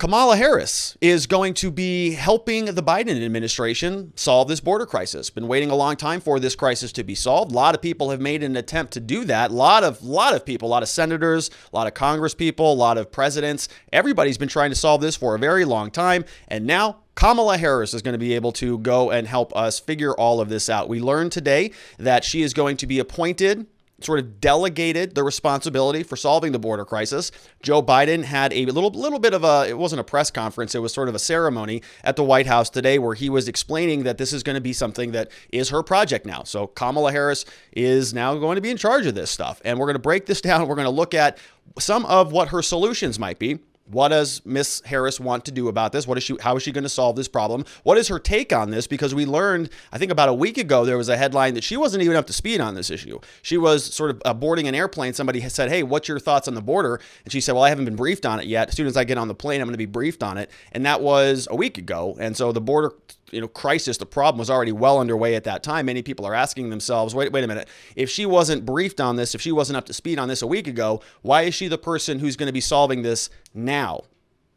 Kamala Harris is going to be helping the Biden administration solve this border crisis. Been waiting a long time for this crisis to be solved. A lot of people have made an attempt to do that. A lot of people, a lot of senators, a lot of Congress people, a lot of presidents. Everybody's been trying to solve this for a very long time. And now Kamala Harris is going to be able to go and help us figure all of this out. We learned today that she is going to be appointed, sort of delegated the responsibility for solving the border crisis. Joe Biden had a little bit of it wasn't a press conference, it was sort of a ceremony at the White House today where he was explaining that this is going to be something that is her project now. So Kamala Harris is now going to be in charge of this stuff. And we're going to break this down. We're going to look at some of what her solutions might be. What does Miss Harris want to do about this? How is she going to solve this problem? What is her take on this? Because we learned, I think about a week ago, there was a headline that she wasn't even up to speed on this issue. She was sort of boarding an airplane. Somebody had said, hey, what's your thoughts on the border? And she said, well, I haven't been briefed on it yet. As soon as I get on the plane, I'm going to be briefed on it. And that was a week ago. And so the border crisis, the problem was already well underway at that time. Many people are asking themselves, wait a minute, if she wasn't briefed on this, if she wasn't up to speed on this a week ago, why is she the person who's going to be solving this now?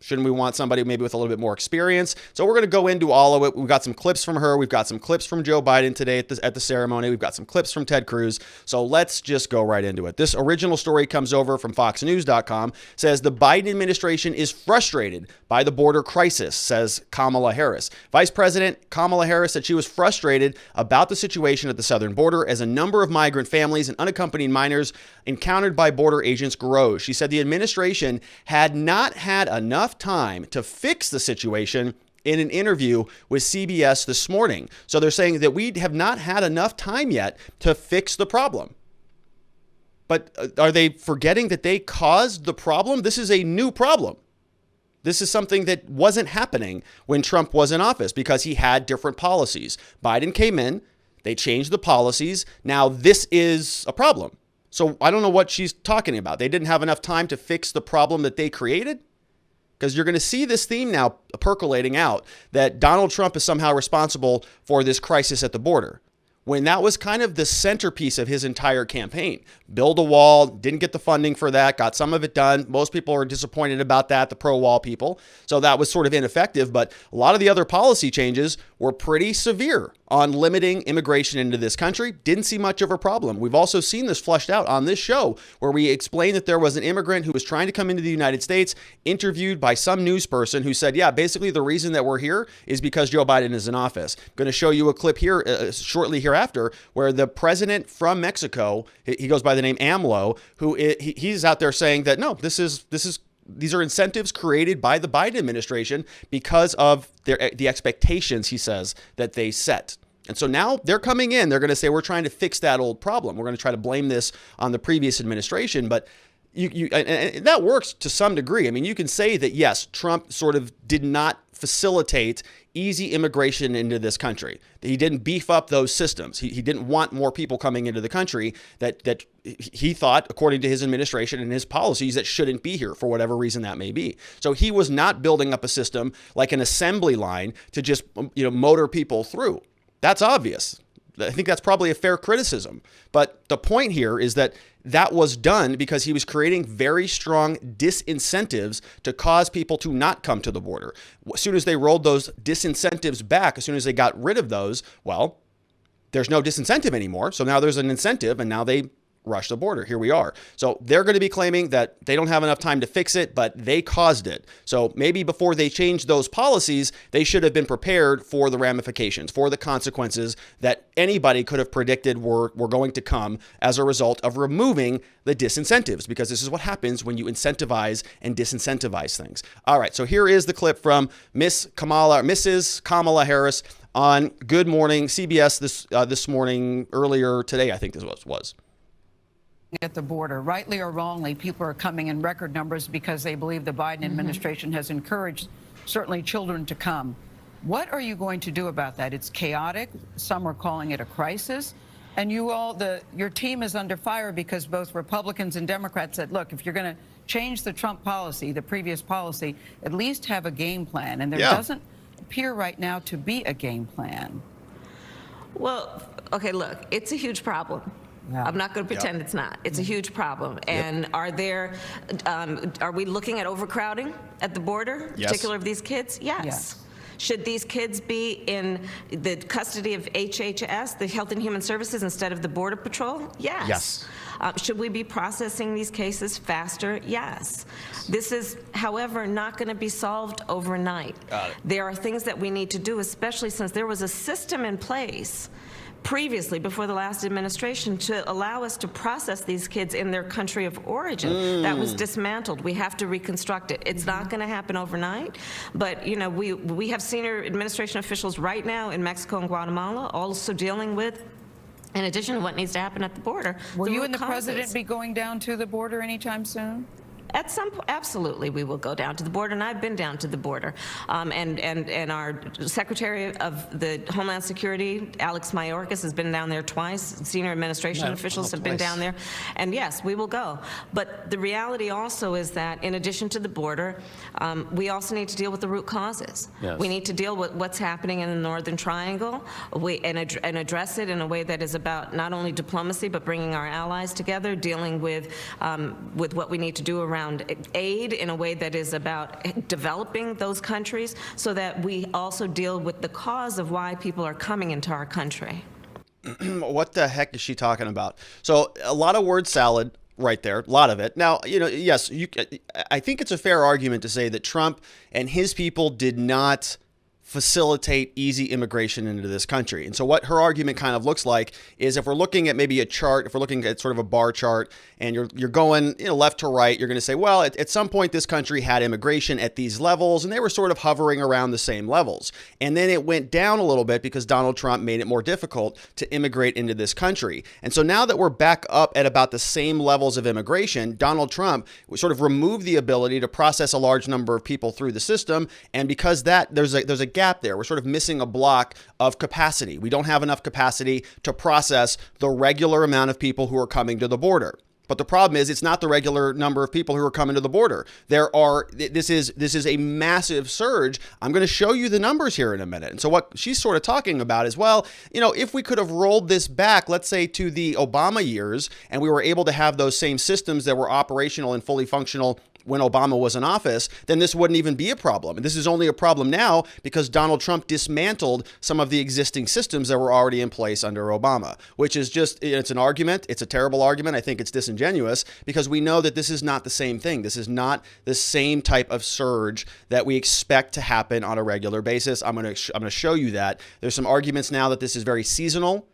Shouldn't we want somebody maybe with a little bit more experience? So we're going to go into all of it. We've got some clips from her. We've got some clips from Joe Biden today at the ceremony. We've got some clips from Ted Cruz. So let's just go right into it. This original story comes over from FoxNews.com. Says the Biden administration is frustrated by the border crisis, says Kamala Harris. Vice President Kamala Harris said she was frustrated about the situation at the southern border as a number of migrant families and unaccompanied minors encountered by border agents grows. She said the administration had not had enough time to fix the situation in an interview with CBS this morning. So they're saying that we have not had enough time yet to fix the problem. But are they forgetting that they caused the problem? This is a new problem. This is something that wasn't happening when Trump was in office because he had different policies. Biden came in, they changed the policies. Now this is a problem. So I don't know what she's talking about. They didn't have enough time to fix the problem that they created? Because you're going to see this theme now percolating out that Donald Trump is somehow responsible for this crisis at the border, when that was kind of the centerpiece of his entire campaign. Build a wall, didn't get the funding for that, got some of it done. Most people are disappointed about that, the pro-wall people. So that was sort of ineffective, but a lot of the other policy changes were pretty severe on limiting immigration into this country. Didn't see much of a problem. We've also seen this fleshed out on this show where we explained that there was an immigrant who was trying to come into the United States, interviewed by some news person who said, yeah, basically the reason that we're here is because Joe Biden is in office. I'm going to show you a clip here shortly hereafter where the president from Mexico, he goes by the name AMLO, he's out there saying that, no, these are incentives created by the Biden administration because of the expectations, he says, that they set. And so now they're coming in. They're going to say, we're trying to fix that old problem. We're going to try to blame this on the previous administration. But and that works to some degree. I mean, you can say that, yes, Trump sort of did not facilitate easy immigration into this country. He didn't beef up those systems. He didn't want more people coming into the country that he thought, according to his administration and his policies, that shouldn't be here for whatever reason that may be. So he was not building up a system like an assembly line to just, motor people through. That's obvious. I think that's probably a fair criticism. But the point here is that was done because he was creating very strong disincentives to cause people to not come to the border. As soon as they rolled those disincentives back, as soon as they got rid of those, well, there's no disincentive anymore. So now there's an incentive, and now they rush the border. Here we are. So they're going to be claiming that they don't have enough time to fix it, but they caused it. So maybe before they changed those policies, they should have been prepared for the ramifications, for the consequences that anybody could have predicted were going to come as a result of removing the disincentives, because this is what happens when you incentivize and disincentivize things. All right. So here is the clip from Mrs. Kamala Harris on Good Morning CBS this morning, earlier today, I think this was. At the border, rightly or wrongly, people are coming in record numbers because they believe the Biden administration has encouraged certainly children to come. What are you going to do about that? It's chaotic. Some are calling it a crisis. And your team is under fire because both Republicans and Democrats said, look, if you're going to change the Trump policy, the previous policy, at least have a game plan. And there doesn't appear right now to be a game plan. Well, okay, look, it's a huge problem. Yeah. I'm not going to pretend it's not. It's a huge problem. And are we looking at overcrowding at the border, Yes. particular of these kids? Yes. Should these kids be in the custody of HHS, the Health and Human Services, instead of the Border Patrol? Yes. Should we be processing these cases faster? Yes. This is, however, not going to be solved overnight. There are things that we need to do, especially since there was a system in place previously, before the last administration, to allow us to process these kids in their country of origin. That was dismantled. We have to reconstruct it. It's not going to happen overnight, but you know, we have senior administration officials right now in Mexico and Guatemala also dealing with, in addition to what needs to happen at the border. Will you and the president be going down to the border anytime soon? At some point, absolutely, we will go down to the border, and I've been down to the border. And our Secretary of the Homeland Security, Alex Mayorkas, has been down there twice. Senior administration officials have been down there. And yes, we will go. But the reality also is that in addition to the border, we also need to deal with the root causes. Yes. We need to deal with what's happening in the Northern Triangle and address it in a way that is about not only diplomacy, but bringing our allies together, dealing with what we need to do around aid in a way that is about developing those countries, so that we also deal with the cause of why people are coming into our country. What the heck is she talking about? So a lot of word salad right there, a lot of it. Now, you know, yes, I think it's a fair argument to say that Trump and his people did not facilitate easy immigration into this country. And so what her argument kind of looks like is, if we're looking at maybe a chart, if we're looking at sort of a bar chart, and you're going, you know, left to right, you're going to say, well, at some point this country had immigration at these levels, and they were sort of hovering around the same levels. And then it went down a little bit because Donald Trump made it more difficult to immigrate into this country. And so now that we're back up at about the same levels of immigration, Donald Trump sort of removed the ability to process a large number of people through the system. And because that there's a gap there, we're sort of missing a block of capacity. We don't have enough capacity to process the regular amount of people who are coming to the border. But the problem is, it's not the regular number of people who are coming to the border. This is a massive surge. I'm going to show you the numbers here in a minute. And so what she's sort of talking about is, well, you know, if we could have rolled this back, let's say to the Obama years, and we were able to have those same systems that were operational and fully functional when Obama was in office, then this wouldn't even be a problem. And this is only a problem now because Donald Trump dismantled some of the existing systems that were already in place under Obama, which is just, it's an argument. It's a terrible argument. I think it's disingenuous because we know that this is not the same thing. This is not the same type of surge that we expect to happen on a regular basis. I'm going to show you that. There's some arguments now that this is very seasonal,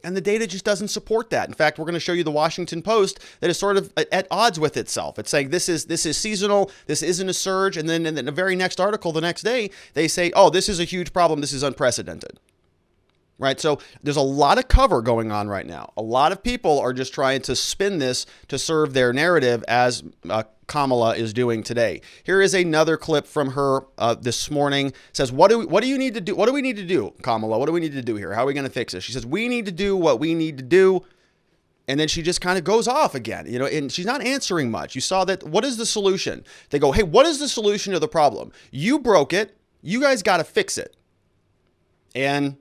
and the data just doesn't support that. In fact, we're going to show you the Washington Post that is sort of at odds with itself. It's saying this is seasonal, this isn't a surge, and then in the very next article the next day, they say, oh, this is a huge problem, this is unprecedented. Right? So there's a lot of cover going on right now. A lot of people are just trying to spin this to serve their narrative, as Kamala is doing today. Here is another clip from her this morning. It says, what do you need to do? What do we need to do, Kamala? What do we need to do here? How are we going to fix this? She says, we need to do what we need to do. And then she just kind of goes off again, you know, and she's not answering much. You saw that. What is the solution? They go, hey, what is the solution to the problem? You broke it. You guys got to fix it. And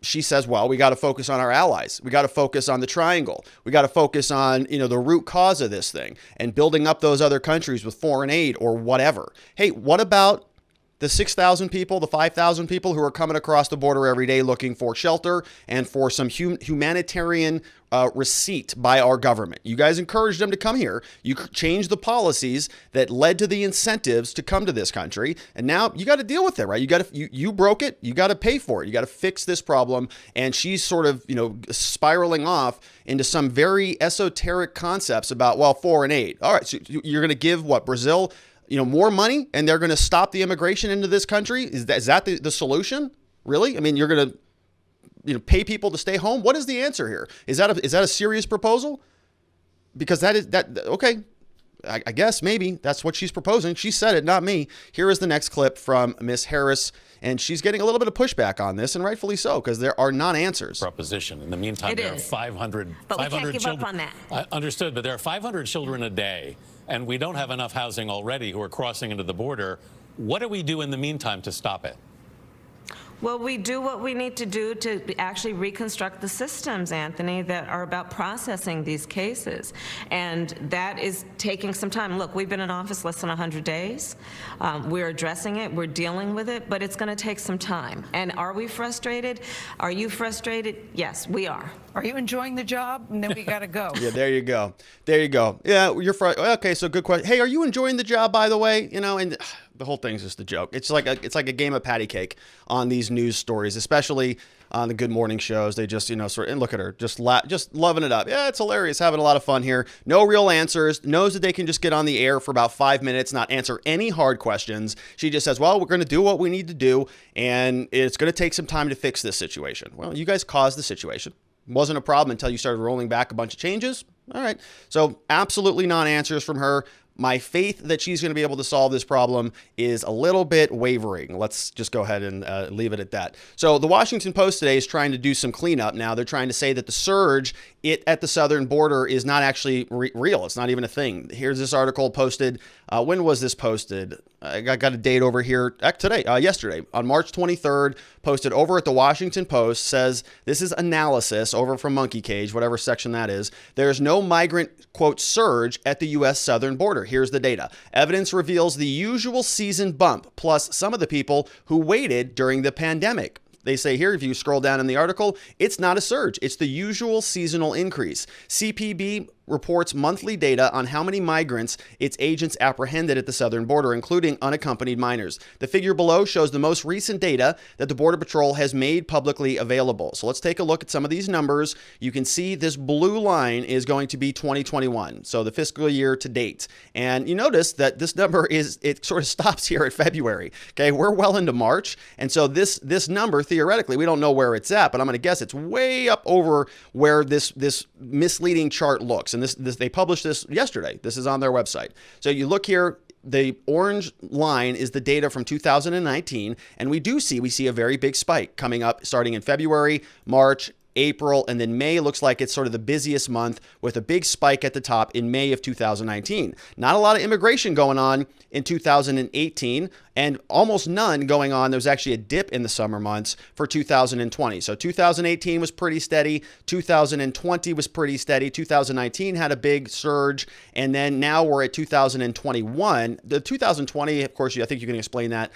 she says, well, we got to focus on our allies. We got to focus on the triangle. We got to focus on, you know, the root cause of this thing and building up those other countries with foreign aid or whatever. Hey, what about the 6,000 people, the 5,000 people who are coming across the border every day looking for shelter and for some humanitarian receipt by our government? You guys encouraged them to come here. You changed the policies that led to the incentives to come to this country, and now you got to deal with it, right? You broke it. You got to pay for it. You got to fix this problem. And she's sort of, you know, spiraling off into some very esoteric concepts about, well, foreign aid. All right, so you're going to give what, Brazil, you know, more money, and they're going to stop the immigration into this country? Is that the solution? Really? I mean, you're going to, you know, pay people to stay home? What is the answer here? Is that a serious proposal? Because okay, I guess maybe that's what she's proposing. She said it, not me. Here is the next clip from Miss Harris, and she's getting a little bit of pushback on this, and rightfully so, because there are non-answers. Proposition. In the meantime, there are 500 but 500 we can't give children. up on that. Understood, but there are 500 children a day, and we don't have enough housing already who are crossing into the border. What do we do in the meantime to stop it? Well, we do what we need to do to actually reconstruct the systems, Anthony, that are about processing these cases. And that is taking some time. Look, we've been in office less than 100 days. We're addressing it. We're dealing with it. But it's going to take some time. And are we frustrated? Are you frustrated? Yes, we are. Are you enjoying the job? And then we got to go. Yeah, there you go. There you go. Yeah, okay, so good question. Hey, are you enjoying the job, by the way? You know, and the whole thing's just a joke. It's like a game of patty cake on these news stories, especially on the good morning shows. They just, and look at her, just loving it up. Yeah, it's hilarious, having a lot of fun here. No real answers. Knows that they can just get on the air for about 5 minutes, not answer any hard questions. She just says, well, we're going to do what we need to do, and it's going to take some time to fix this situation. Well, you guys caused the situation. Wasn't a problem until you started rolling back a bunch of changes. All right. So absolutely non-answers from her. My faith that she's going to be able to solve this problem is a little bit wavering. Let's just go ahead and leave it at that. So the Washington Post today is trying to do some cleanup now. They're trying to say that the surge at the southern border is not actually real. It's not even a thing. Here's this article posted. When was this posted? I got a date over here yesterday on March 23rd, posted over at the Washington Post, says this is analysis over from Monkey Cage, whatever section that is. There's no migrant, quote, surge at the U.S. southern border. Here's the data. Evidence reveals the usual season bump, plus some of the people who waited during the pandemic. They say here, if you scroll down in the article, it's not a surge. It's the usual seasonal increase. CPB reports monthly data on how many migrants its agents apprehended at the southern border, including unaccompanied minors. The figure below shows the most recent data that the Border Patrol has made publicly available. So let's take a look at some of these numbers. You can see this blue line is going to be 2021, so the fiscal year to date. And you notice that this number it sort of stops here at February. Okay, we're well into March, and so this number, theoretically, we don't know where it's at, but I'm going to guess it's way up over where this misleading chart looks. And this they published this yesterday. This is on their website. So you look here, the orange line is the data from 2019, and we see a very big spike coming up starting in February, March, April, and then May looks like it's sort of the busiest month with a big spike at the top in May of 2019. Not a lot of immigration going on in 2018 and almost none going on. There was actually a dip in the summer months for 2020. So 2018 was pretty steady. 2020 was pretty steady. 2019 had a big surge. And then now we're at 2021. The 2020, of course, I think you can explain that.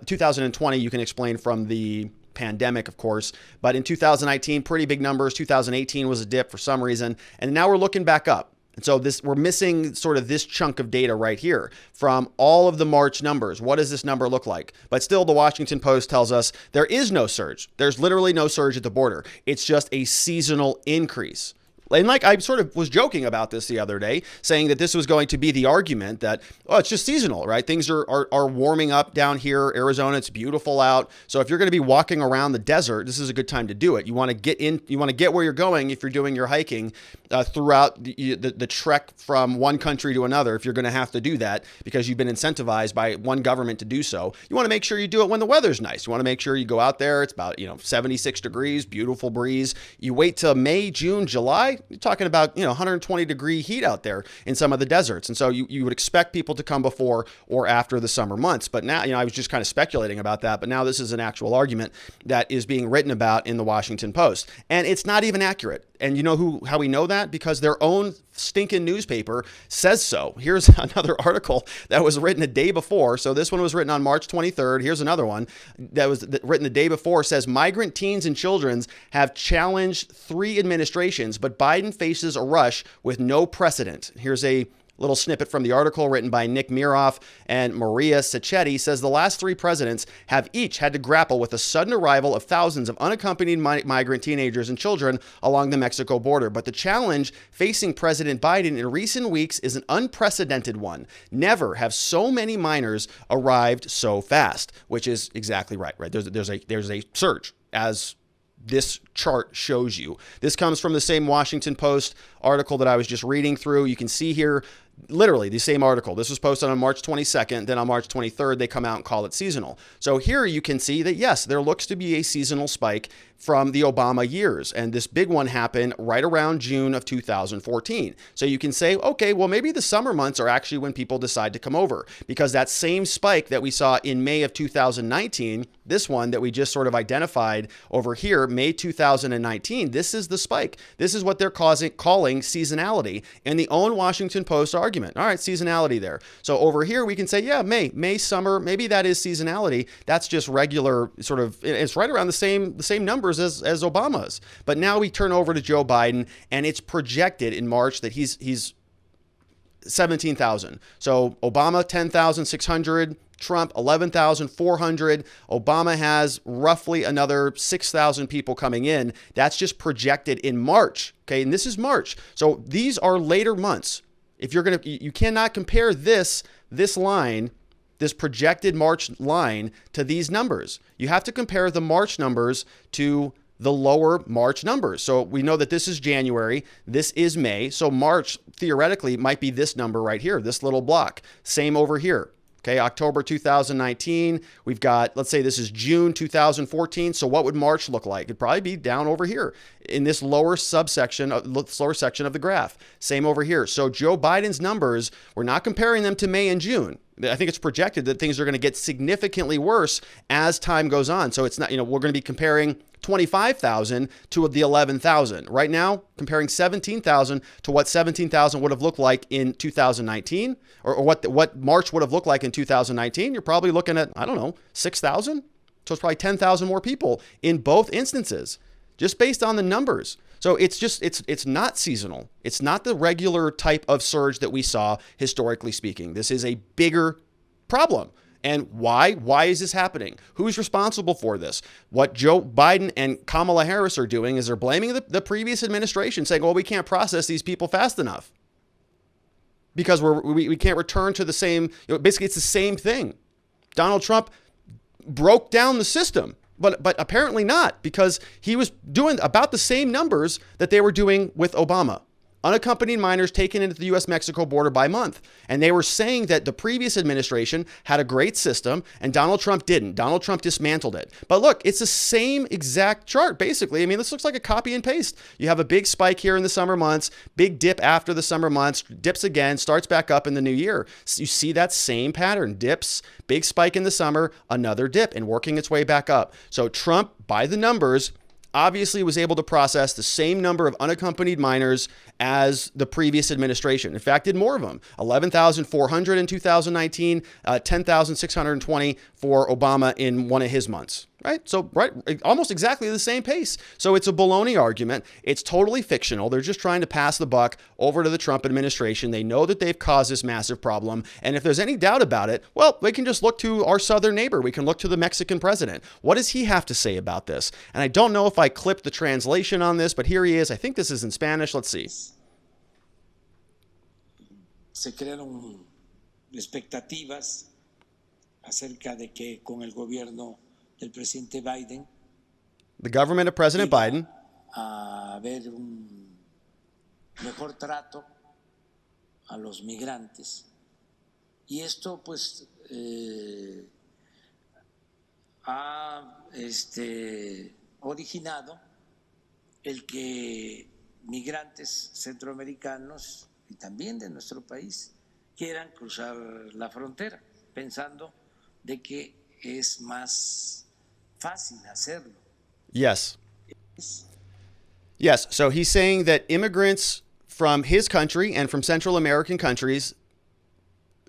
2020, you can explain from the pandemic, of course, but in 2019, pretty big numbers. 2018 was a dip for some reason, and now we're looking back up. And so we're missing sort of this chunk of data right here from all of the March numbers. What does this number look like? But still, the Washington Post tells us there is no surge. There's literally no surge at the border. It's just a seasonal increase. And like I sort of was joking about this the other day, saying that this was going to be the argument that, it's just seasonal, right? Things are warming up down here. Arizona, it's beautiful out. So if you're going to be walking around the desert, this is a good time to do it. You want to get where you're going if you're doing your hiking throughout the trek from one country to another. If you're going to have to do that because you've been incentivized by one government to do so, you want to make sure you do it when the weather's nice. You want to make sure you go out there. It's about 76 degrees, beautiful breeze. You wait till May, June, July. You're talking about 120 degree heat out there in some of the deserts, and so you would expect people to come before or after the summer months. But now I was just kind of speculating about that, but now this is an actual argument that is being written about in the Washington Post, and it's not even accurate. And you know how we know that? Because their own stinking newspaper says so. Here's another article that was written a day before. So this one was written on March 23rd. Here's another one that was written the day before. Says migrant teens and children have challenged 3 administrations, but Biden faces a rush with no precedent. Here's a little snippet from the article written by Nick Miroff and Maria Sacchetti. Says the last 3 presidents have each had to grapple with the sudden arrival of thousands of unaccompanied migrant teenagers and children along the Mexico border. But the challenge facing President Biden in recent weeks is an unprecedented one. Never have so many minors arrived so fast, which is exactly right? There's a surge, as this chart shows you. This comes from the same Washington Post article that I was just reading through. You can see here, literally the same article. This was posted on March 22nd. Then on March 23rd, they come out and call it seasonal. So here you can see that, yes, there looks to be a seasonal spike from the Obama years. And this big one happened right around June of 2014. So you can say, okay, well, maybe the summer months are actually when people decide to come over, because that same spike that we saw in May of 2019, this one that we just sort of identified over here, May 2019, this is the spike. This is what they're calling seasonality in the own Washington Post argument. All right, seasonality there. So over here, we can say, yeah, May, summer, maybe that is seasonality. That's just regular sort of, it's right around the same numbers as Obama's. But now we turn over to Joe Biden, and it's projected in March that he's 17,000. So Obama, 10,600. Trump, 11,400. Obama has roughly another 6,000 people coming in. That's just projected in March. Okay. And this is March. So these are later months. If you're going to, you cannot compare this line, this projected March line, to these numbers. You have to compare the March numbers to the lower March numbers. So we know that this is January, this is May. So March theoretically might be this number right here, this little block. Same over here. Okay, October 2019, we've got, let's say this is June 2014. So what would March look like? It'd probably be down over here in this lower section of the graph. Same over here. So Joe Biden's numbers, we're not comparing them to May and June. I think it's projected that things are going to get significantly worse as time goes on. So it's not, we're going to be comparing 25,000 to the 11,000. Right now, comparing 17,000 to what 17,000 would have looked like in 2019, or what March would have looked like in 2019, you're probably looking at, 6,000. So it's probably 10,000 more people in both instances, just based on the numbers. So it's not seasonal. It's not the regular type of surge that we saw historically speaking. This is a bigger problem. And why? Why is this happening? Who's responsible for this? What Joe Biden and Kamala Harris are doing is they're blaming the previous administration, saying, well, we can't process these people fast enough because we can't return to the same, basically it's the same thing. Donald Trump broke down the system, but apparently not, because he was doing about the same numbers that they were doing with Obama. Unaccompanied minors taken into the U.S.-Mexico border by month. And they were saying that the previous administration had a great system and Donald Trump didn't. Donald Trump dismantled it. But look, it's the same exact chart, basically. I mean, this looks like a copy and paste. You have a big spike here in the summer months, big dip after the summer months, dips again, starts back up in the new year. So you see that same pattern, dips, big spike in the summer, another dip, and working its way back up. So Trump, by the numbers, obviously was able to process the same number of unaccompanied minors as the previous administration. In fact, did more of them. 11,400 in 2019, 10,620 for Obama in one of his months. Right? So, almost exactly the same pace. So it's a baloney argument. It's totally fictional. They're just trying to pass the buck over to the Trump administration. They know that they've caused this massive problem. And if there's any doubt about it, well, we can just look to our southern neighbor. We can look to the Mexican president. What does he have to say about this? And I don't know if I clipped the translation on this, but here he is. I think this is in Spanish. Let's see. Se crearon expectativas acerca de que con el gobierno del presidente Biden, the government of President Biden, a haber un mejor trato a los migrantes. Y esto pues ha originado el que migrantes centroamericanos y también de nuestro país quieran cruzar la frontera, pensando de que es más fácil hacerlo. Yes. Yes. So he's saying that immigrants from his country and from Central American countries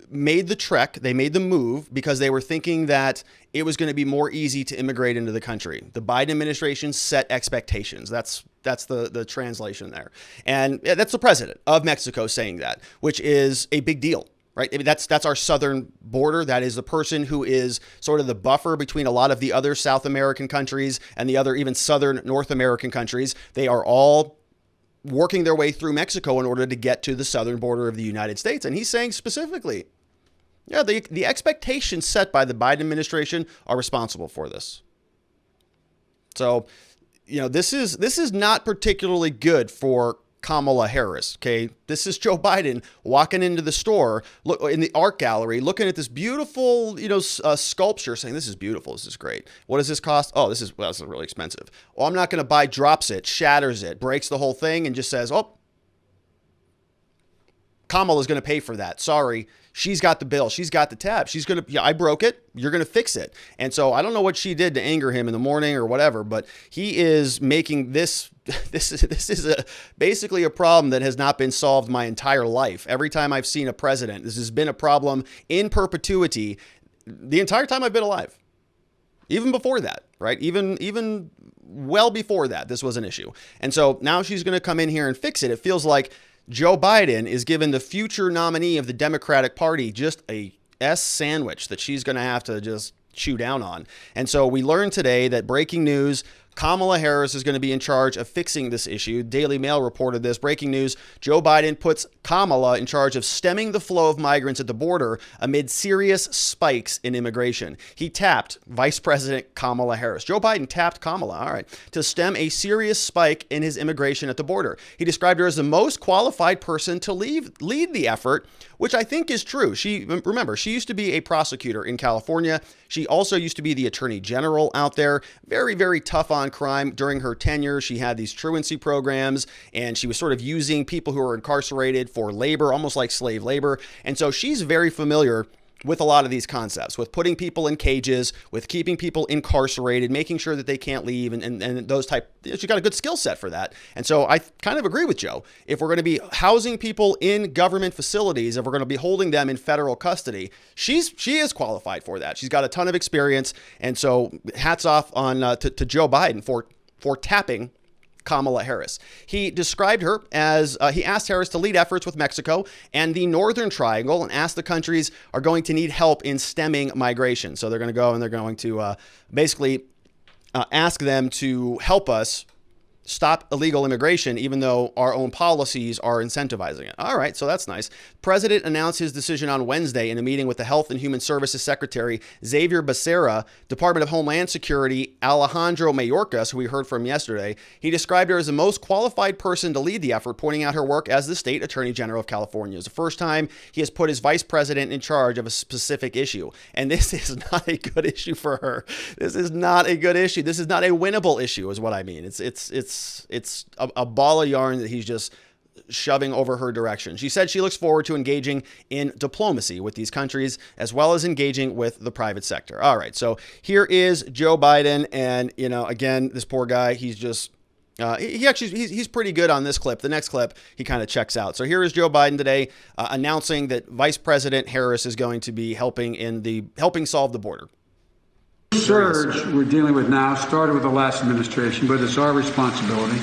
made the trek, they made the move because they were thinking that it was going to be more easy to immigrate into the country. The Biden administration set expectations. That's the translation there. And that's the president of Mexico saying that, which is a big deal. Right? I mean, that's our southern border. That is the person who is sort of the buffer between a lot of the other South American countries and the other even southern North American countries. They are all working their way through Mexico in order to get to the southern border of the United States. And he's saying specifically, yeah, the expectations set by the Biden administration are responsible for this. So, this is not particularly good for Kamala Harris. Okay, this is Joe Biden walking into the store, look in the art gallery, looking at this beautiful, sculpture, saying, "This is beautiful. This is great. What does this cost? Oh, this is really expensive. Oh, I'm not going to buy." Drops it, shatters it, breaks the whole thing, and just says, "Oh, Kamala's going to pay for that. Sorry." She's got the bill. She's got the tab. She's going to, I broke it. You're going to fix it. And so I don't know what she did to anger him in the morning or whatever, but he is making this is basically a problem that has not been solved my entire life. Every time I've seen a president, this has been a problem in perpetuity the entire time I've been alive. Even before that, right? Even well before that, this was an issue. And so now she's going to come in here and fix it. It feels like Joe Biden is giving the future nominee of the Democratic Party just a S sandwich that she's going to have to just chew down on. And so we learned today that breaking news, Kamala Harris is going to be in charge of fixing this issue. Daily Mail reported this. Breaking news, Joe Biden puts Kamala in charge of stemming the flow of migrants at the border amid serious spikes in immigration. He tapped Vice President Kamala Harris. Joe Biden tapped Kamala, all right, to stem a serious spike in his immigration at the border. He described her as the most qualified person to lead the effort, which I think is true. Remember, she used to be a prosecutor in California. She also used to be the attorney general out there. Very, very tough on crime. During her tenure, she had these truancy programs, and she was sort of using people who are incarcerated for labor, almost like slave labor. And so she's very familiar with a lot of these concepts, with putting people in cages, with keeping people incarcerated, making sure that they can't leave, and those type. She's got a good skill set for that. And so I kind of agree with Joe. If we're going to be housing people in government facilities, if we're going to be holding them in federal custody, she is qualified for that. She's got a ton of experience. And so hats off on to Joe Biden for tapping Kamala Harris. He described her as, he asked Harris to lead efforts with Mexico and the Northern Triangle, and asked the countries are going to need help in stemming migration. So they're going to go and they're going to basically ask them to help us stop illegal immigration, even though our own policies are incentivizing it. All right, so that's nice. President announced his decision on Wednesday in a meeting with the Health and Human Services Secretary Xavier Becerra, Department of Homeland Security Alejandro Mayorkas, who we heard from yesterday. He described her as the most qualified person to lead the effort, pointing out her work as the state attorney general of California. It's the first time he has put his vice president in charge of a specific issue. And this is not a good issue for her. This is not a good issue. This is not a winnable issue, is what I mean. It's a ball of yarn that he's just shoving over her direction. She said she looks forward to engaging in diplomacy with these countries, as well as engaging with the private sector. All right, so here is Joe Biden, and again, this poor guy, he's just he's pretty good on this clip. The next clip, he kind of checks out. So here is Joe Biden today announcing that Vice President Harris is going to be helping solve the border. The surge we're dealing with now started with the last administration, but it's our responsibility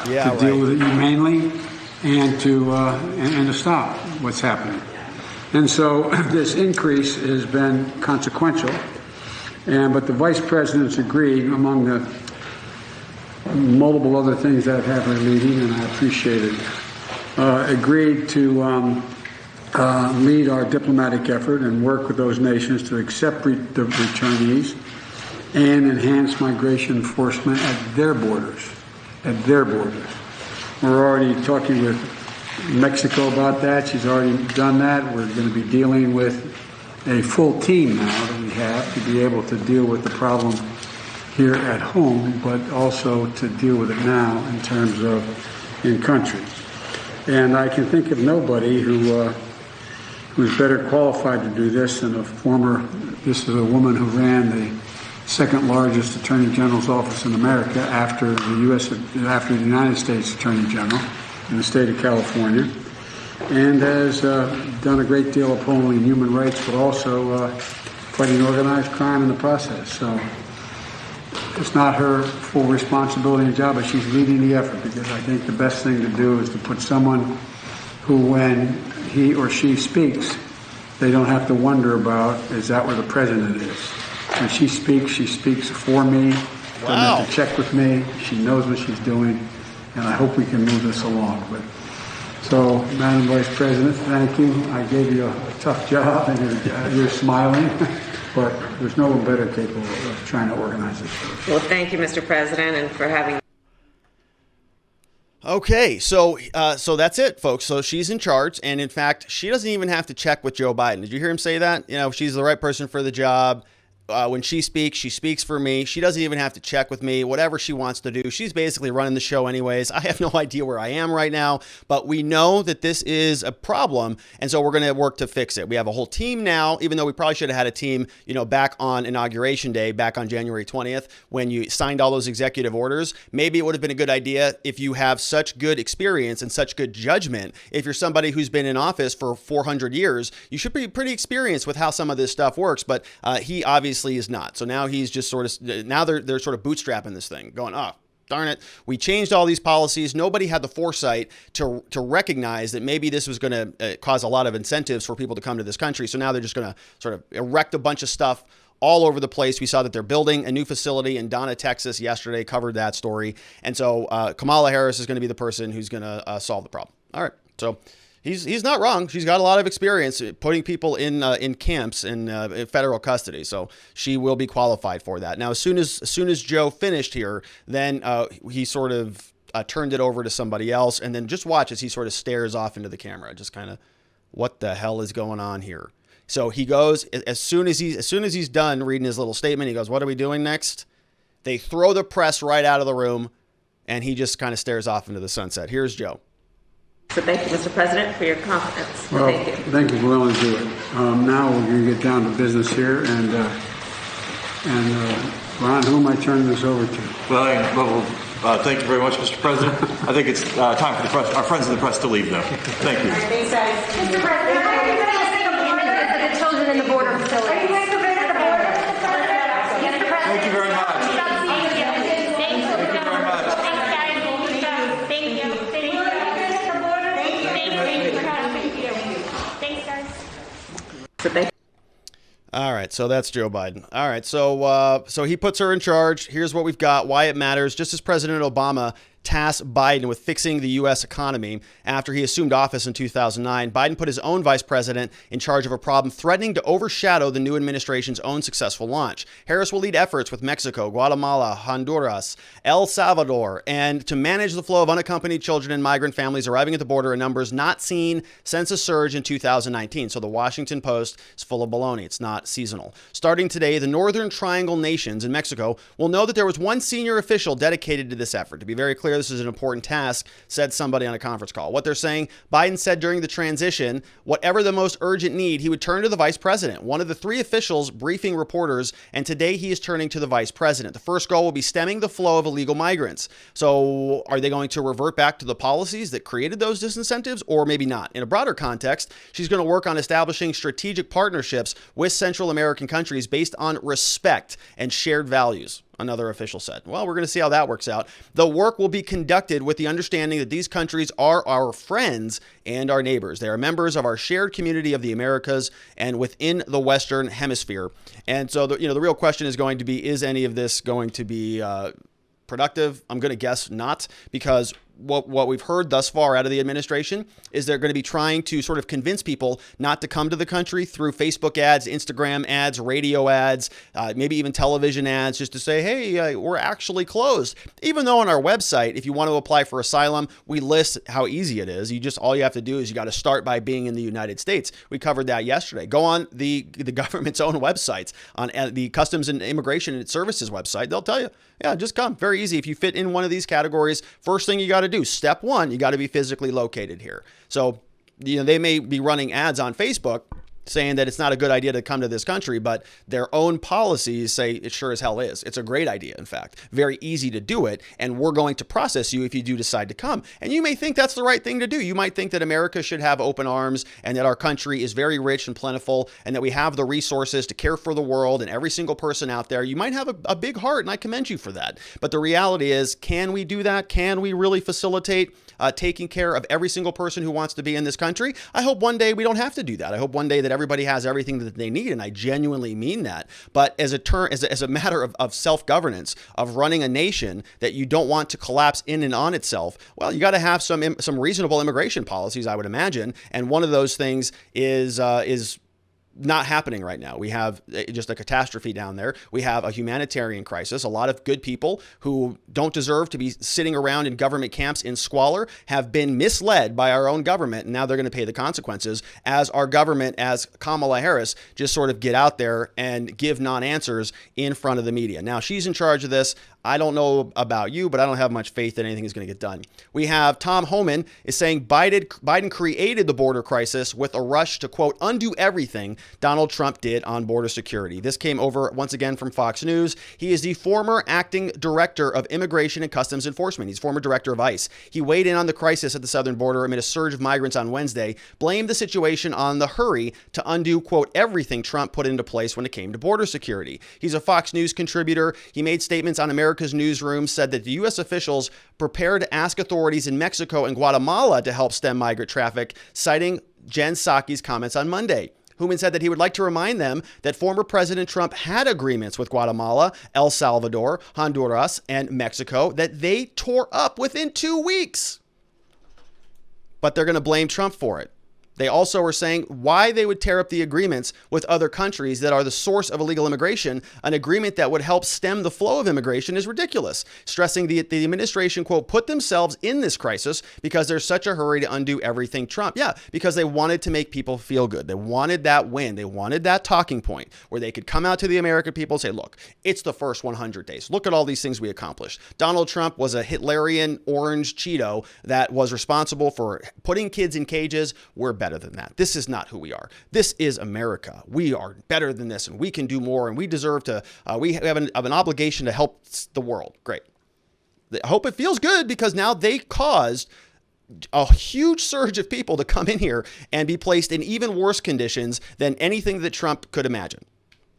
to deal with it humanely and to stop what's happening. And so this increase has been consequential, but the vice president's agreed, among the multiple other things that have her leading, and I appreciate it, agreed to lead our diplomatic effort and work with those nations to accept the returnees and enhance migration enforcement at their borders. We're already talking with Mexico about that. She's already done that. We're going to be dealing with a full team now that we have to be able to deal with the problem here at home, but also to deal with it now in terms of in country. And I can think of nobody who's better qualified to do this than this is a woman who ran the second largest Attorney General's office in America after the United States Attorney General in the state of California, and has done a great deal of upholding human rights, but also fighting organized crime in the process. So it's not her full responsibility and job, but she's leading the effort, because I think the best thing to do is to put someone who, when he or she speaks, they don't have to wonder about, is that where the president is? When she speaks for me. Doesn't have to check with me. She knows what she's doing, and I hope we can move this along. So, Madam Vice President, thank you. I gave you a tough job, and you're smiling, but there's no one better capable of trying to organize this. Well, thank you, Mr. President, and for having. Okay, so that's it, folks. So she's in charge, and in fact, she doesn't even have to check with Joe Biden. Did you hear him say that? You know, she's the right person for the job. When she speaks for me. She doesn't even have to check with me. Whatever she wants to do, she's basically running the show anyways. I have no idea where I am right now, but we know that this is a problem, and so we're going to work to fix it. We have a whole team now, even though we probably should have had a team, back on Inauguration Day, back on January 20th, when you signed all those executive orders. Maybe it would have been a good idea if you have such good experience and such good judgment. If you're somebody who's been in office for 400 years, you should be pretty experienced with how some of this stuff works, but he obviously is not. So now he's just now they're sort of bootstrapping this thing, going, oh, darn it, we changed all these policies. Nobody had the foresight to recognize that maybe this was going to cause a lot of incentives for people to come to this country. So now they're just going to sort of erect a bunch of stuff all over the place. We saw that they're building a new facility in Donna, Texas yesterday, covered that story. And so Kamala Harris is going to be the person who's going to solve the problem. All right. So he's not wrong. She's got a lot of experience putting people in camps in federal custody, so she will be qualified for that. Now, as soon as Joe finished here, then he sort of turned it over to somebody else, and then just watch as he sort of stares off into the camera, just kind of, what the hell is going on here? So he goes as soon as he's done reading his little statement. He goes, "What are we doing next?" They throw the press right out of the room, and he just kind of stares off into the sunset. Here's Joe. So thank you, Mr. President, for your confidence. Well, Thank you. thank you for willing to do it. Now we're going to get down to business here, and Ron, who am I turning this over to? Well, thank you very much, Mr. President. I think it's time for the press, our friends in the press to leave now. Thank you. Thanks, guys. Mr. President, how are you going to say a the children in the border facility? Are you going to visit the border? Thank you very much. All right, so that's Joe Biden. All right, so he puts her in charge. Here's what we've got, why it matters. Just as President Obama tasked Biden with fixing the U.S. economy after he assumed office in 2009, Biden put his own vice president in charge of a problem threatening to overshadow the new administration's own successful launch. Harris will lead efforts with Mexico, Guatemala, Honduras, El Salvador, and to manage the flow of unaccompanied children and migrant families arriving at the border in numbers not seen since a surge in 2019. So the Washington Post is full of baloney. It's not seasonal. Starting today, the Northern Triangle nations in Mexico will know that there was one senior official dedicated to this effort. To be very clear, this is an important task, said somebody on a conference call. What they're saying, Biden said during the transition, whatever the most urgent need, he would turn to the vice president, one of the three officials briefing reporters, and today he is turning to the vice president. The first goal will be stemming the flow of illegal migrants. So are they going to revert back to the policies that created those disincentives, or maybe not? In a broader context, she's going to work on establishing strategic partnerships with Central American countries based on respect and shared values, another official said. Well, we're going to see how that works out. The work will be conducted with the understanding that these countries are our friends and our neighbors. They are members of our shared community of the Americas and within the Western Hemisphere. And so, the real question is going to be, is any of this going to be productive? I'm going to guess not, because what we've heard thus far out of the administration is they're going to be trying to sort of convince people not to come to the country through Facebook ads, Instagram ads, radio ads, maybe even television ads, just to say, hey, we're actually closed. Even though on our website, if you want to apply for asylum, we list how easy it is. All you have to do is you got to start by being in the United States. We covered that yesterday. Go on the government's own websites, on the Customs and Immigration Services website. They'll tell you, yeah, just come. Very easy. If you fit in one of these categories, first thing you got to do, step one, you got to be physically located here. So, they may be running ads on Facebook saying that it's not a good idea to come to this country, but their own policies say it sure as hell is. It's a great idea, in fact. Very easy to do it, and we're going to process you if you do decide to come. And you may think that's the right thing to do. You might think that America should have open arms and that our country is very rich and plentiful and that we have the resources to care for the world and every single person out there. You might have a big heart, and I commend you for that. But the reality is, can we do that? Can we really facilitate taking care of every single person who wants to be in this country? I hope one day we don't have to do that. I hope one day that everybody has everything that they need, and I genuinely mean that. But as a matter of self-governance, of running a nation that you don't want to collapse in and on itself, well, you got to have some reasonable immigration policies, I would imagine. And one of those things is not happening right now. We have just a catastrophe down there. We have a humanitarian crisis. A lot of good people who don't deserve to be sitting around in government camps in squalor have been misled by our own government, and now they're going to pay the consequences as our government, as Kamala Harris, just sort of get out there and give non-answers in front of the media. Now, she's in charge of this. I don't know about you, but I don't have much faith that anything is going to get done. We have Tom Homan is saying Biden created the border crisis with a rush to, quote, undo everything Donald Trump did on border security. This came over once again from Fox News. He is the former acting director of Immigration and Customs Enforcement. He's former director of ICE. He weighed in on the crisis at the southern border amid a surge of migrants on Wednesday, blamed the situation on the hurry to undo, quote, everything Trump put into place when it came to border security. He's a Fox News contributor. He made statements on America's newsroom, said that the U.S. officials prepared to ask authorities in Mexico and Guatemala to help stem migrant traffic, citing Jen Psaki's comments on Monday. Homan said that he would like to remind them that former President Trump had agreements with Guatemala, El Salvador, Honduras, and Mexico that they tore up within 2 weeks. But they're going to blame Trump for it. They also were saying why they would tear up the agreements with other countries that are the source of illegal immigration. An agreement that would help stem the flow of immigration is ridiculous, stressing the administration, quote, put themselves in this crisis because there's such a hurry to undo everything Trump. Yeah, because they wanted to make people feel good. They wanted that win. They wanted that talking point where they could come out to the American people and say, look, it's the first 100 days. Look at all these things we accomplished. Donald Trump was a Hitlerian orange Cheeto that was responsible for putting kids in cages. We're better than that. This is not who we are. This is America. We are better than this, and we can do more, and we deserve to, we have an obligation to help the world. Great. I hope it feels good because now they caused a huge surge of people to come in here and be placed in even worse conditions than anything that Trump could imagine.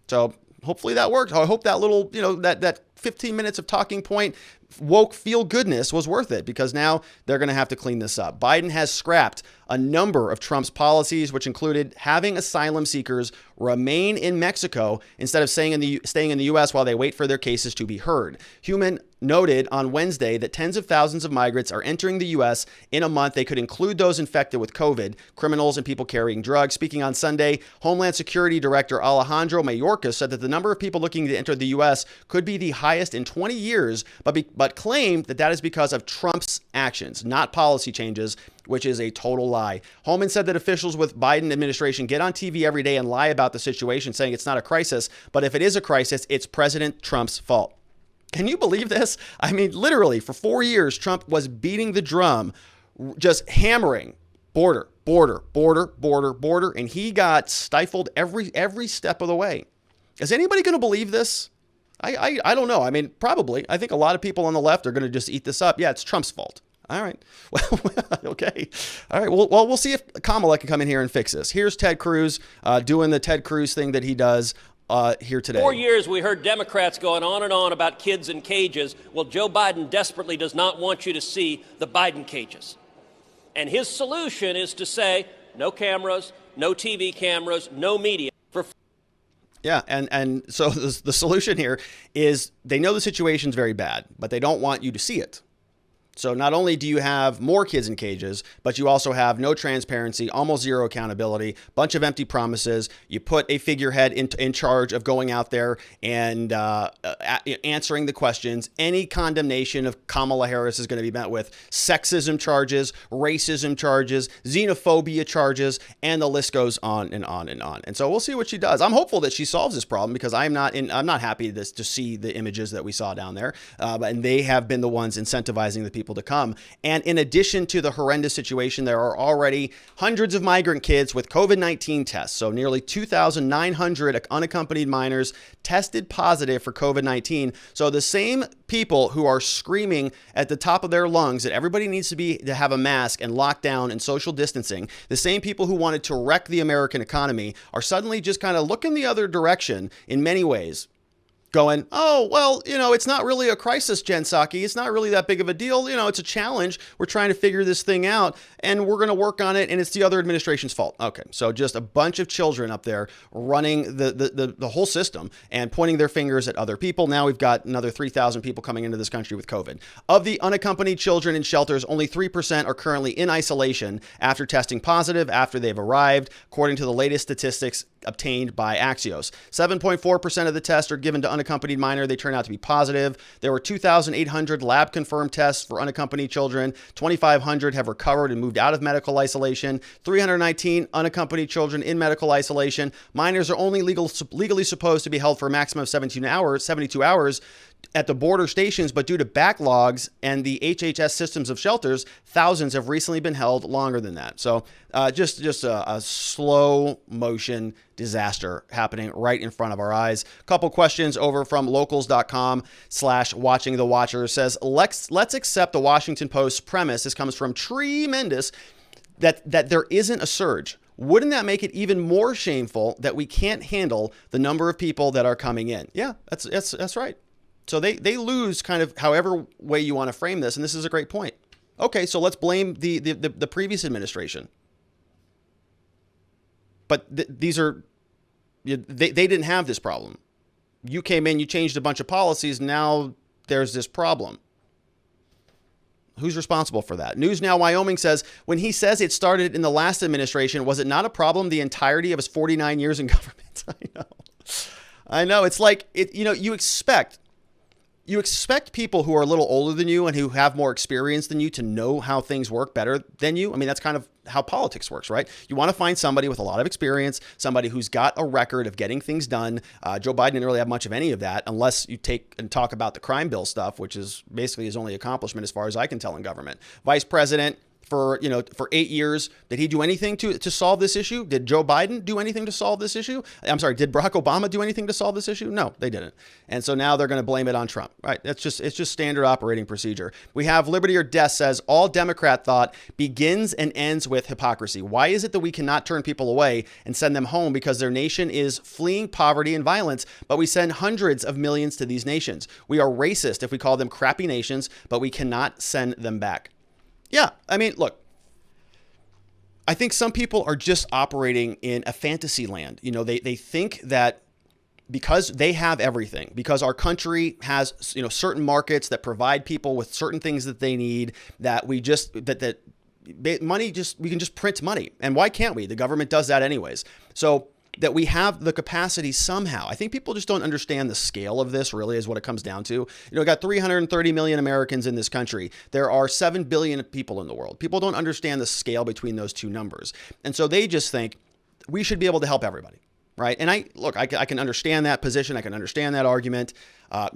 So hopefully that worked. I hope that little, that 15 minutes of talking point woke feel goodness was worth it because now they're going to have to clean this up. Biden has scrapped a number of Trump's policies, which included having asylum seekers remain in Mexico instead of staying in the U.S. while they wait for their cases to be heard. Human noted on Wednesday that tens of thousands of migrants are entering the U.S. in a month. They could include those infected with COVID, criminals, and people carrying drugs. Speaking on Sunday, Homeland Security Director Alejandro Mayorkas said that the number of people looking to enter the U.S. could be the highest in 20 years, but claimed that is because of Trump's actions, not policy changes, which is a total lie. Homan said that officials with Biden administration get on TV every day and lie about the situation, saying it's not a crisis, but if it is a crisis, it's President Trump's fault. Can you believe this? I mean, literally, for 4 years, Trump was beating the drum, just hammering border, and he got stifled every step of the way. Is anybody going to believe this? I don't know. I mean, probably. I think a lot of people on the left are going to just eat this up. Yeah, it's Trump's fault. All right. Well, okay. All right. Well, we'll see if Kamala can come in here and fix this. Here's Ted Cruz doing the Ted Cruz thing that he does here today. 4 years we heard Democrats going on and on about kids in cages. Well, Joe Biden desperately does not want you to see the Biden cages. And his solution is to say no cameras, no TV cameras, no media. Yeah, and so the solution here is they know the situation's very bad, but they don't want you to see it. So not only do you have more kids in cages, but you also have no transparency, almost zero accountability, bunch of empty promises. You put a figurehead in charge of going out there and answering the questions. Any condemnation of Kamala Harris is going to be met with sexism charges, racism charges, xenophobia charges, and the list goes on and on and on. And so we'll see what she does. I'm hopeful that she solves this problem because I'm not happy to see the images that we saw down there. And they have been the ones incentivizing the people to come. And in addition to the horrendous situation, there are already hundreds of migrant kids with COVID-19 tests. So nearly 2,900 unaccompanied minors tested positive for COVID-19. So the same people who are screaming at the top of their lungs that everybody needs to have a mask and lockdown and social distancing, the same people who wanted to wreck the American economy are suddenly just kind of looking the other direction in many ways. Going, oh, well, it's not really a crisis, Jen Psaki. It's not really that big of a deal. It's a challenge. We're trying to figure this thing out and we're going to work on it. And it's the other administration's fault. Okay. So just a bunch of children up there running the whole system and pointing their fingers at other people. Now we've got another 3,000 people coming into this country with COVID. Of the unaccompanied children in shelters, only 3% are currently in isolation after testing positive after they've arrived. According to the latest statistics obtained by Axios. 7.4% of the tests are given to unaccompanied minor. They turn out to be positive. There were 2,800 lab-confirmed tests for unaccompanied children. 2,500 have recovered and moved out of medical isolation. 319 unaccompanied children in medical isolation. Minors are only legally supposed to be held for a maximum of 72 hours at the border stations, but due to backlogs and the HHS systems of shelters, thousands have recently been held longer than that. So just a slow motion disaster happening right in front of our eyes. A couple questions over from locals.com/watching the watcher says, let's accept the Washington Post's premise. This comes from Tremendous, that there isn't a surge. Wouldn't that make it even more shameful that we can't handle the number of people that are coming in? Yeah, that's right. So they lose kind of however way you want to frame this. And this is a great point. Okay, so let's blame the previous administration. But these are, they didn't have this problem. You came in, you changed a bunch of policies. Now there's this problem. Who's responsible for that? News Now Wyoming says, when he says it started in the last administration, was it not a problem the entirety of his 49 years in government? I know. It's like, you expect people who are a little older than you and who have more experience than you to know how things work better than you. I mean, that's kind of how politics works, right? You want to find somebody with a lot of experience, somebody who's got a record of getting things done. Joe Biden didn't really have much of any of that, unless you take and talk about the crime bill stuff, which is basically his only accomplishment as far as I can tell in government. Vice president for 8 years. Did he do anything to solve this issue? Did Joe Biden do anything to solve this issue? I'm sorry, did Barack Obama do anything to solve this issue? No, they didn't. And so now they're going to blame it on Trump. Right? It's just standard operating procedure. We have Liberty or Death says, all Democrat thought begins and ends with hypocrisy. Why is it that we cannot turn people away and send them home because their nation is fleeing poverty and violence, but we send hundreds of millions to these nations? We are racist if we call them crappy nations, but we cannot send them back. Yeah, I mean, look, I think some people are just operating in a fantasy land. They think that because they have everything, because our country has, certain markets that provide people with certain things that they need, that we can just print money. And why can't we? The government does that anyways. So that we have the capacity somehow. I think people just don't understand the scale of this, really, is what it comes down to. We got 330 million Americans in this country. There are 7 billion people in the world. People don't understand the scale between those two numbers. And so they just think we should be able to help everybody, right? And I can understand that position. I can understand that argument. I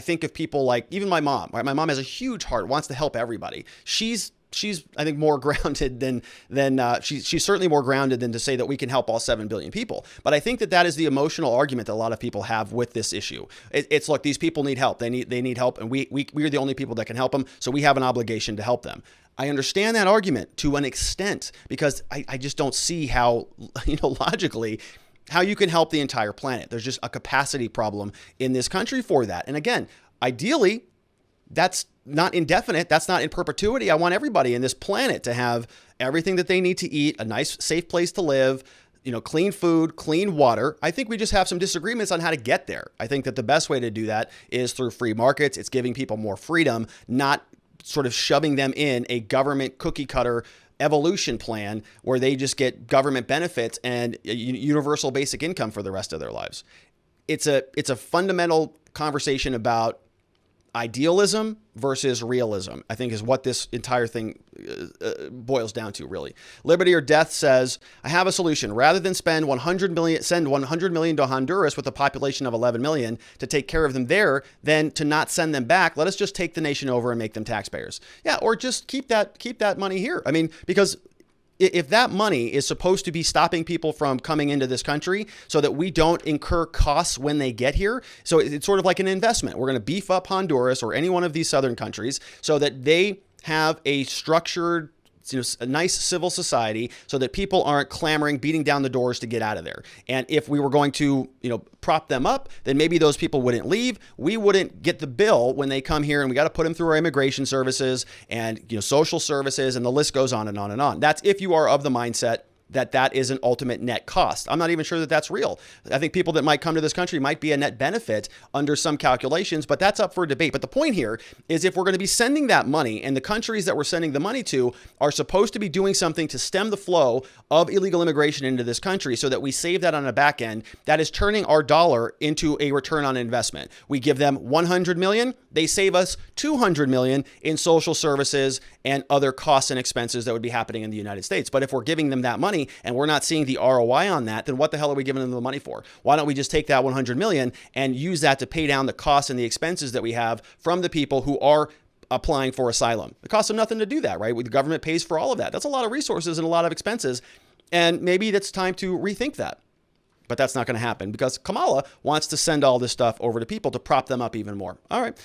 think of people like even my mom, right? My mom has a huge heart, wants to help everybody. She's I think more grounded than she's certainly more grounded than to say that we can help all 7 billion people. But I think that is the emotional argument that a lot of people have with this issue. It's look, these people need help. They need help, and we're the only people that can help them. So we have an obligation to help them. I understand that argument to an extent because I just don't see how, logically, how you can help the entire planet. There's just a capacity problem in this country for that. And again, ideally, that's not indefinite. That's not in perpetuity. I want everybody in this planet to have everything that they need to eat, a nice, safe place to live, clean food, clean water. I think we just have some disagreements on how to get there. I think that the best way to do that is through free markets. It's giving people more freedom, not sort of shoving them in a government cookie cutter evolution plan where they just get government benefits and universal basic income for the rest of their lives. It's a fundamental conversation about idealism versus realism, I think, is what this entire thing boils down to, really. Liberty or Death says, I have a solution. Rather than send 100 million to Honduras with a population of 11 million to take care of them there, then to not send them back, let us just take the nation over and make them taxpayers. Yeah, or just keep that money here. I mean, because if that money is supposed to be stopping people from coming into this country so that we don't incur costs when they get here, so it's sort of like an investment. We're going to beef up Honduras or any one of these southern countries so that they have a structured, a nice civil society so that people aren't clamoring, beating down the doors to get out of there. And if we were going to, prop them up, then maybe those people wouldn't leave. We wouldn't get the bill when they come here, and we got to put them through our immigration services and, social services, and the list goes on and on and on. That's if you are of the mindset that is an ultimate net cost. I'm not even sure that that's real. I think people that might come to this country might be a net benefit under some calculations, but that's up for debate. But the point here is if we're going to be sending that money, and the countries that we're sending the money to are supposed to be doing something to stem the flow of illegal immigration into this country so that we save that on a back end, that is turning our dollar into a return on investment. We give them 100 million, they save us 200 million in social services and other costs and expenses that would be happening in the United States. But if we're giving them that money and we're not seeing the ROI on that, then what the hell are we giving them the money for? Why don't we just take that 100 million and use that to pay down the costs and the expenses that we have from the people who are applying for asylum? It costs them nothing to do that, right? The government pays for all of that. That's a lot of resources and a lot of expenses. And maybe it's time to rethink that. But that's not going to happen because Kamala wants to send all this stuff over to people to prop them up even more. All right.